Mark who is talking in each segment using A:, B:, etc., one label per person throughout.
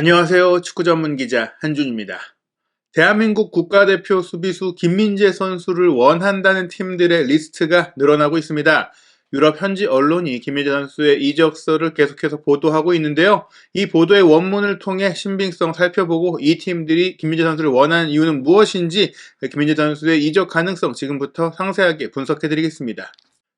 A: 안녕하세요. 축구 전문 기자 한준입니다. 대한민국 국가대표 수비수 김민재 선수를 원한다는 팀들의 리스트가 늘어나고 있습니다. 유럽 현지 언론이 김민재 선수의 이적설을 계속해서 보도하고 있는데요. 이 보도의 원문을 통해 신빙성 살펴보고 이 팀들이 김민재 선수를 원하는 이유는 무엇인지 김민재 선수의 이적 가능성 지금부터 상세하게 분석해드리겠습니다.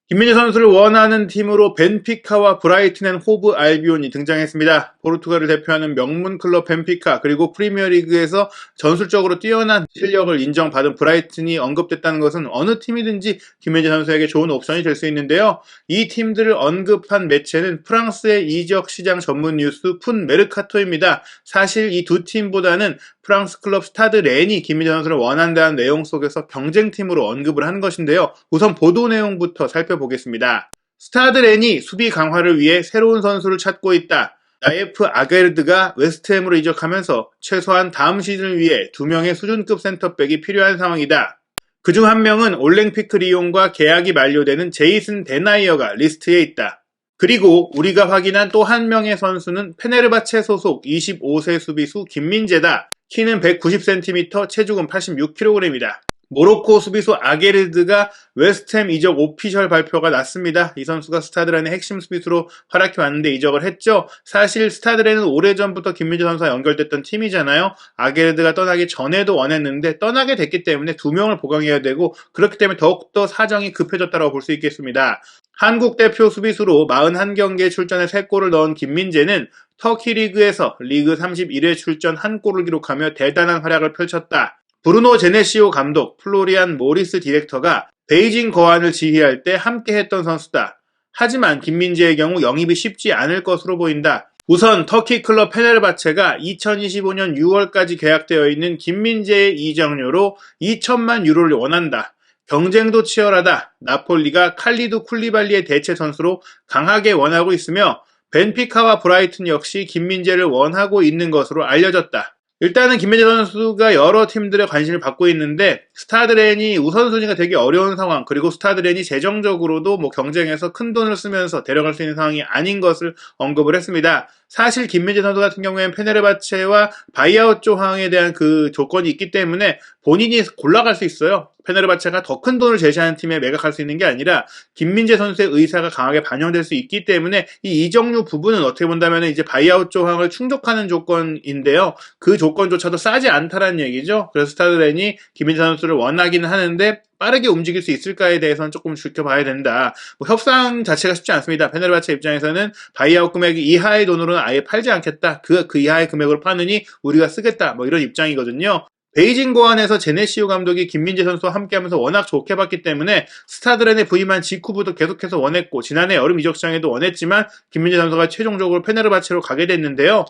A: 김민재 선수를 원하는 팀으로 벤피카와 브라이튼 앤 호브 알비온이 등장했습니다. 포르투갈을 대표하는 명문 클럽 벤피카 그리고 프리미어리그에서 전술적으로 뛰어난 실력을 인정받은 브라이튼이 언급됐다는 것은 어느 팀이든지 김민재 선수에게 좋은 옵션이 될 수 있는데요. 이 팀들을 언급한 매체는 프랑스의 이적 시장 전문 뉴스 푼 메르카토입니다. 사실 이 두 팀보다는 프랑스 클럽 스타드 렌이 김민재 선수를 원한다는 내용 속에서 경쟁팀으로 언급을 한 것인데요. 우선 보도 내용부터 살펴보겠습니다. 스타드 렌이 수비 강화를 위해 새로운 선수를 찾고 있다. 나예프 아게르드가 웨스트햄으로 이적하면서 최소한 다음 시즌을 위해 2명의 수준급 센터백이 필요한 상황이다. 그중 한 명은 올랭피크 리옹과 계약이 만료되는 제이슨 데나이어가 리스트에 있다. 그리고 우리가 확인한 또 한 명의 선수는 페네르바체 소속 25세 수비수 김민재다. 키는 190cm, 체중은 86kg이다. 모로코 수비수 아게르드가 웨스트햄 이적 오피셜 발표가 났습니다. 이 선수가 스타드렌의 핵심 수비수로 활약해 왔는데 이적을 했죠. 사실 스타드렌은 오래전부터 김민재 선수와 연결됐던 팀이잖아요. 아게르드가 떠나기 전에도 원했는데 떠나게 됐기 때문에 2명을 보강해야 되고 그렇기 때문에 더욱더 사정이 급해졌다고 볼 수 있겠습니다. 한국 대표 수비수로 41경기에 출전해 3골을 넣은 김민재는 터키 리그에서 리그 31회 출전 1골을 기록하며 대단한 활약을 펼쳤다. 브루노 제네시오 감독, 플로리안 모리스 디렉터가 베이징 거안을 지휘할 때 함께했던 선수다. 하지만 김민재의 경우 영입이 쉽지 않을 것으로 보인다. 우선 터키 클럽 페네르바체가 2025년 6월까지 계약되어 있는 김민재의 이적료로 2천만 유로를 원한다. 경쟁도 치열하다. 나폴리가 칼리두 쿨리발리의 대체 선수로 강하게 원하고 있으며 벤피카와 브라이튼 역시 김민재를 원하고 있는 것으로 알려졌다. 일단은 김민재 선수가 여러 팀들의 관심을 받고 있는데 스타드렌이 우선순위가 되기 어려운 상황 그리고 스타드렌이 재정적으로도 경쟁에서 큰 돈을 쓰면서 데려갈 수 있는 상황이 아닌 것을 언급을 했습니다. 사실 김민재 선수 같은 경우에는 페네르바체와 바이아웃 조항에 대한 그 조건이 있기 때문에 본인이 골라갈 수 있어요. 페네르바체가 더 큰 돈을 제시하는 팀에 매각할 수 있는 게 아니라 김민재 선수의 의사가 강하게 반영될 수 있기 때문에 이 이적료 부분은 어떻게 본다면 이제 바이아웃 조항을 충족하는 조건인데요. 그 조건조차도 싸지 않다라는 얘기죠. 그래서 스타드렌이 김민재 선수를 원하기는 하는데 빠르게 움직일 수 있을까에 대해서는 조금 지켜봐야 된다. 협상 자체가 쉽지 않습니다. 페네르바체 입장에서는 바이아웃 금액 이하의 돈으로는 아예 팔지 않겠다. 그 이하의 금액으로 파느니 우리가 쓰겠다. 이런 입장이거든요. 베이징 고안에서 제네시오 감독이 김민재 선수와 함께하면서 워낙 좋게 봤기 때문에 스타드렌에 부임한 직후부터 계속해서 원했고 지난해 여름 이적 시장에도 원했지만 김민재 선수가 최종적으로 페네르바체로 가게 됐는데요.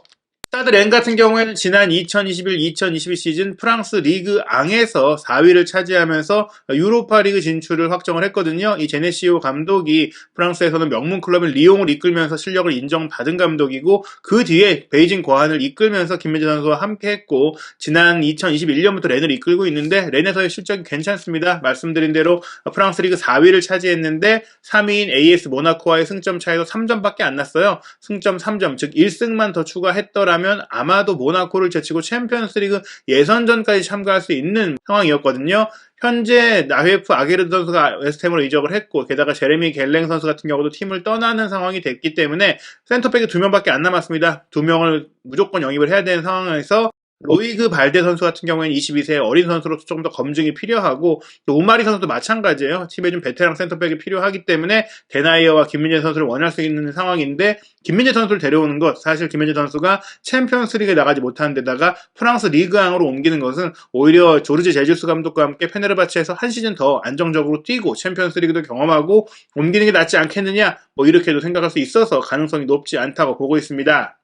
A: 스타드렌 같은 경우에는 지난 2021-2022 시즌 프랑스 리그 앙에서 4위를 차지하면서 유로파 리그 진출을 확정을 했거든요. 이 제네시오 감독이 프랑스에서는 명문 클럽인 리옹을 이끌면서 실력을 인정받은 감독이고 그 뒤에 베이징 고안을 이끌면서 김민재 선수와 함께했고 지난 2021년부터 렌을 이끌고 있는데 렌에서의 실적이 괜찮습니다. 말씀드린 대로 프랑스 리그 4위를 차지했는데 3위인 AS 모나코와의 승점 차이도 3점밖에 안 났어요. 승점 3점, 즉 1승만 더 추가했더라면 아마도 모나코를 제치고 챔피언스리그 예선전까지 참가할 수 있는 상황이었거든요. 현재 나회프 아게르드 선수가 웨스트햄으로 이적을 했고 게다가 제레미 겔랭 선수 같은 경우도 팀을 떠나는 상황이 됐기 때문에 센터백이 2명밖에 안 남았습니다. 2명을 무조건 영입을 해야 되는 상황에서 로이그 발데 선수 같은 경우에는 22세의 어린 선수로서 좀 더 검증이 필요하고 또 우마리 선수도 마찬가지예요. 팀에 좀 베테랑 센터백이 필요하기 때문에 데나이어와 김민재 선수를 원할 수 있는 상황인데 김민재 선수를 데려오는 것 사실 김민재 선수가 챔피언스 리그에 나가지 못하는 데다가 프랑스 리그앙으로 옮기는 것은 오히려 조르제 제주스 감독과 함께 페네르바체에서 한 시즌 더 안정적으로 뛰고 챔피언스 리그도 경험하고 옮기는 게 낫지 않겠느냐 이렇게도 생각할 수 있어서 가능성이 높지 않다고 보고 있습니다.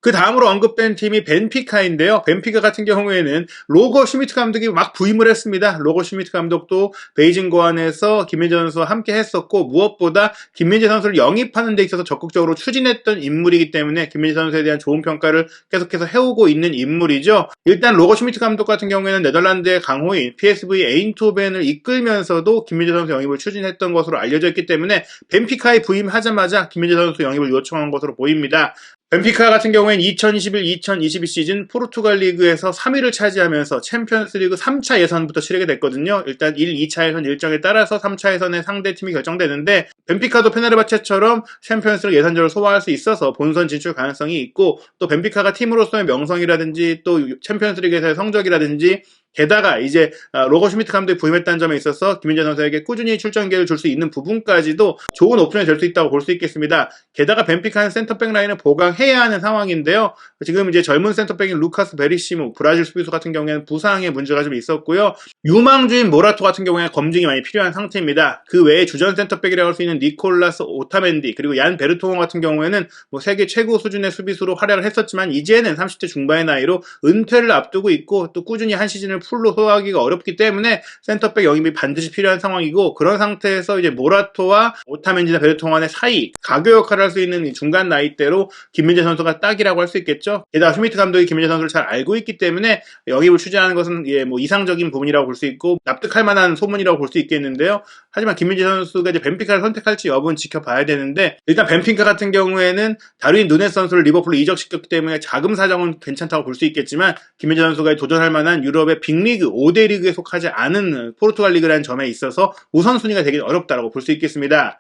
A: 그 다음으로 언급된 팀이 벤피카인데요. 벤피카 같은 경우에는 로거 슈미트 감독이 막 부임을 했습니다. 로거 슈미트 감독도 베이징 고안에서 김민재 선수와 함께 했었고 무엇보다 김민재 선수를 영입하는 데 있어서 적극적으로 추진했던 인물이기 때문에 김민재 선수에 대한 좋은 평가를 계속해서 해오고 있는 인물이죠. 일단 로거 슈미트 감독 같은 경우에는 네덜란드의 강호인 PSV 에인토벤을 이끌면서도 김민재 선수 영입을 추진했던 것으로 알려져 있기 때문에 벤피카에 부임하자마자 김민재 선수 영입을 요청한 것으로 보입니다. 벤피카 같은 경우에는 2021-2022 시즌 포르투갈 리그에서 3위를 차지하면서 챔피언스 리그 3차 예선부터 치르게 됐거든요. 일단 1, 2차 예선 일정에 따라서 3차 예선의 상대팀이 결정되는데 벤피카도 페네르바체처럼 챔피언스 리그 예선전을 소화할 수 있어서 본선 진출 가능성이 있고 또 벤피카가 팀으로서의 명성이라든지 또 챔피언스 리그에서의 성적이라든지 게다가 이제 로거 슈미트 감독이 부임했다는 점에 있어서 김민재 선수에게 꾸준히 출전 기회를 줄 수 있는 부분까지도 좋은 옵션이 될 수 있다고 볼 수 있겠습니다. 게다가 벤피카는 센터백 라인을 보강해야 하는 상황인데요. 지금 이제 젊은 센터백인 루카스 베리시무, 브라질 수비수 같은 경우에는 부상의 문제가 좀 있었고요. 유망주인 모라토 같은 경우에는 검증이 많이 필요한 상태입니다. 그 외에 주전 센터백이라고 할 수 있는 니콜라스 오타멘디 그리고 얀 베르통호 같은 경우에는 뭐 세계 최고 수준의 수비수로 활약을 했었지만 이제는 30대 중반의 나이로 은퇴를 앞두고 있고 또 꾸준히 한 시즌을 풀로 소화하기가 어렵기 때문에 센터백 영입이 반드시 필요한 상황이고 그런 상태에서 이제 모라토와 오타멘디나 베르통환의 사이 가교 역할을 할 수 있는 이 중간 나이대로 김민재 선수가 딱이라고 할 수 있겠죠. 게다가 슈미트 감독이 김민재 선수를 잘 알고 있기 때문에 영입을 추진하는 것은 뭐 이상적인 부분이라고 볼 수 있고 납득할 만한 소문이라고 볼 수 있겠는데요. 하지만 김민재 선수가 이제 벤피카를 선택할지 여부는 지켜봐야 되는데 일단 벤피카 같은 경우에는 다르윈 누네스 선수를 리버풀로 이적시켰기 때문에 자금 사정은 괜찮다고 볼 수 있겠지만 김민재 선수가 도전할 만한 유럽의 빅리그 5대 리그에 속하지 않은 포르투갈 리그라는 점에 있어서 우선순위가 되기 어렵다고 볼 수 있겠습니다.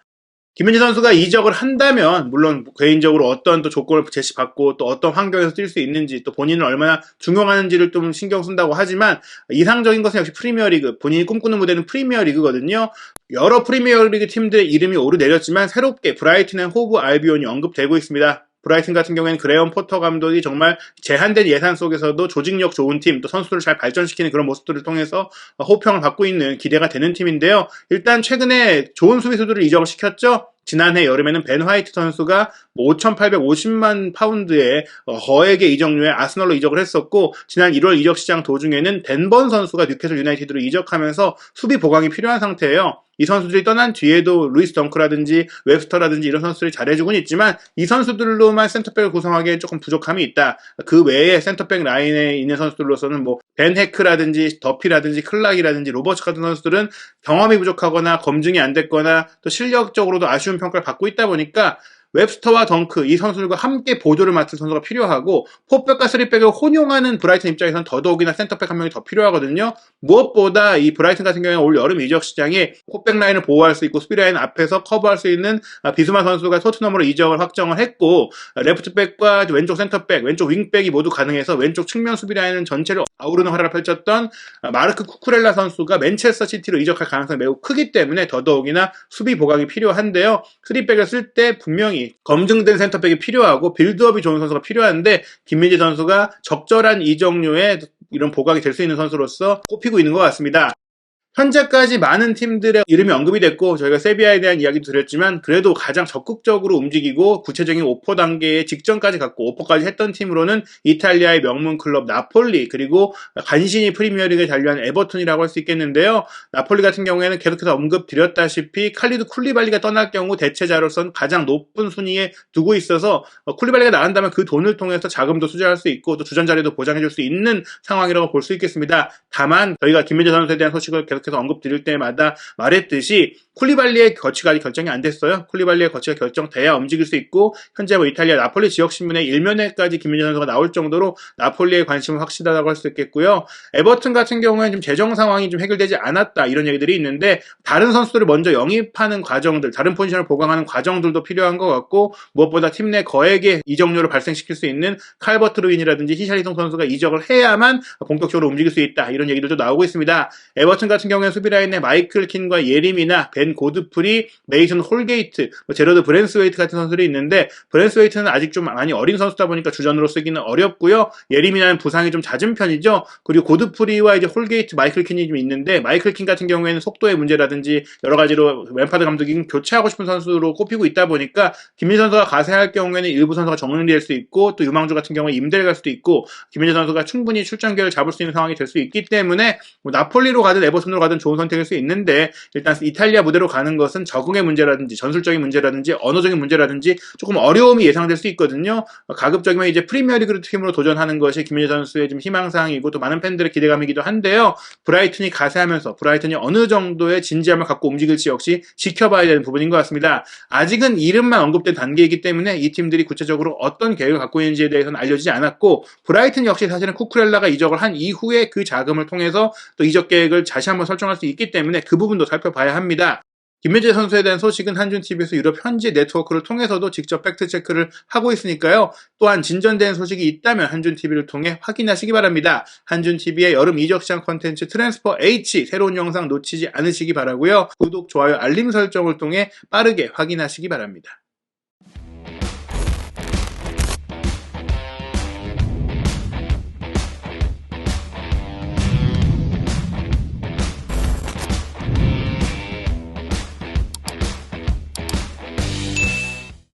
A: 김민재 선수가 이적을 한다면 물론 개인적으로 어떤 또 조건을 제시받고 또 어떤 환경에서 뛸 수 있는지 또 본인을 얼마나 중용하는지를 좀 신경 쓴다고 하지만 이상적인 것은 역시 프리미어리그, 본인이 꿈꾸는 무대는 프리미어리그거든요. 여러 프리미어리그 팀들의 이름이 오르내렸지만 새롭게 브라이튼 앤 호브 알비온이 언급되고 있습니다. 브라이튼 같은 경우에는 그레엄 포터 감독이 정말 제한된 예산 속에서도 조직력 좋은 팀, 또 선수들을 잘 발전시키는 그런 모습들을 통해서 호평을 받고 있는 기대가 되는 팀인데요. 일단 최근에 좋은 수비수들을 이적을 시켰죠. 지난해 여름에는 벤 화이트 선수가 5,850만 파운드의 거액의 이적료에 아스널로 이적을 했었고 지난 1월 이적 시장 도중에는 댄번 선수가 뉴캐슬 유나이티드로 이적하면서 수비 보강이 필요한 상태예요. 이 선수들이 떠난 뒤에도 루이스 덩크라든지 웹스터라든지 이런 선수들이 잘해주곤 있지만 이 선수들로만 센터백을 구성하기에 조금 부족함이 있다. 그 외에 센터백 라인에 있는 선수들로서는 뭐 벤 헤크라든지 더피라든지 클락이라든지 로버츠 같은 선수들은 경험이 부족하거나 검증이 안 됐거나 또 실력적으로도 아쉬운 평가를 받고 있다 보니까 웹스터와 덩크 이 선수들과 함께 보조를 맡은 선수가 필요하고 포백과 쓰리백을 혼용하는 브라이튼 입장에서는 더더욱이나 센터백 한 명이 더 필요하거든요. 무엇보다 이 브라이튼 같은 경우에 올 여름 이적 시장에 포백 라인을 보호할 수 있고 수비 라인 앞에서 커버할 수 있는 비스마 선수가 토트넘으로 이적을 확정을 했고 레프트백과 왼쪽 센터백, 왼쪽 윙백이 모두 가능해서 왼쪽 측면 수비 라인은 전체를 아우르는 활약을 펼쳤던 마르크 쿠쿠렐라 선수가 맨체스터 시티로 이적할 가능성이 매우 크기 때문에 더더욱이나 수비 보강이 필요한데요. 쓰리백을 쓸 때 분명히 검증된 센터백이 필요하고 빌드업이 좋은 선수가 필요한데 김민재 선수가 적절한 이적료에 이런 보강이 될 수 있는 선수로서 꼽히고 있는 것 같습니다. 현재까지 많은 팀들의 이름이 언급이 됐고 저희가 세비야에 대한 이야기도 드렸지만 그래도 가장 적극적으로 움직이고 구체적인 오퍼 단계에 직전까지 갔고 오퍼까지 했던 팀으로는 이탈리아의 명문 클럽 나폴리 그리고 간신히 프리미어리그에 잔류한 에버튼이라고 할 수 있겠는데요. 나폴리 같은 경우에는 계속해서 언급드렸다시피 칼리드 쿨리발리가 떠날 경우 대체자로서는 가장 높은 순위에 두고 있어서 쿨리발리가 나간다면 그 돈을 통해서 자금도 투자할 수 있고 또 주전 자리도 보장해줄 수 있는 상황이라고 볼 수 있겠습니다. 다만 저희가 김민재 선수에 대한 소식을 계속해서 언급드릴 때마다 말했듯이 쿨리발리의 거치가 아직 결정이 안 됐어요. 쿨리발리의 거치가 결정돼야 움직일 수 있고 현재 뭐 이탈리아 나폴리 지역신문의 일면에까지 김민재 선수가 나올 정도로 나폴리의 관심은 확실하다고 할 수 있겠고요. 에버튼 같은 경우에는 좀 재정 상황이 좀 해결되지 않았다 이런 얘기들이 있는데 다른 선수들을 먼저 영입하는 과정들, 다른 포지션을 보강하는 과정들도 필요한 것 같고 무엇보다 팀 내 거액의 이적료를 발생시킬 수 있는 칼버트 루인이라든지 히샬리송 선수가 이적을 해야만 본격적으로 움직일 수 있다 이런 얘기들도 나오고 있습니다. 에버튼 같은 경우에 수비 라인에 마이클 킨과 예림이나 벤 고드프리, 메이슨 홀게이트, 제러드 브랜스웨이트 같은 선수들이 있는데 브랜스웨이트는 아직 좀 많이 어린 선수다 보니까 주전으로 쓰기는 어렵고요. 예림이나는 부상이 좀 잦은 편이죠. 그리고 고드프리와 이제 홀게이트, 마이클 킨이 좀 있는데 마이클 킨 같은 경우에는 속도의 문제라든지 여러 가지로 램파드 감독이 교체하고 싶은 선수로 꼽히고 있다 보니까 김민재 선수가 가세할 경우에는 일부 선수가 정리될 수 있고 또 유망주 같은 경우에 임대를 갈 수도 있고 김민재 선수가 충분히 출전 기회를 잡을 수 있는 상황이 될 수 있기 때문에 나폴리로 가든 에버튼으로 가든 좋은 선택일 수 있는데 일단 이탈리아 무대로 가는 것은 적응의 문제라든지 전술적인 문제라든지 언어적인 문제라든지 조금 어려움이 예상될 수 있거든요. 가급적이면 이제 프리미어리그 팀으로 도전하는 것이 김민재 선수의 좀 희망사항이고 또 많은 팬들의 기대감이기도 한데요. 브라이튼이 가세하면서 브라이튼이 어느 정도의 진지함을 갖고 움직일지 역시 지켜봐야 되는 부분인 것 같습니다. 아직은 이름만 언급된 단계이기 때문에 이 팀들이 구체적으로 어떤 계획을 갖고 있는지에 대해서는 알려지지 않았고 브라이튼 역시 사실은 쿠쿠렐라가 이적을 한 이후에 그 자금을 통해서 또 이적 계획을 다시 한번 설정할 수 있기 때문에 그 부분도 살펴봐야 합니다. 김민재 선수에 대한 소식은 한준TV에서 유럽 현지 네트워크를 통해서도 직접 팩트체크를 하고 있으니까요. 또한 진전된 소식이 있다면 한준TV를 통해 확인하시기 바랍니다. 한준TV의 여름 이적시장 콘텐츠 트랜스퍼 H 새로운 영상 놓치지 않으시기 바라고요. 구독, 좋아요, 알림 설정을 통해 빠르게 확인하시기 바랍니다.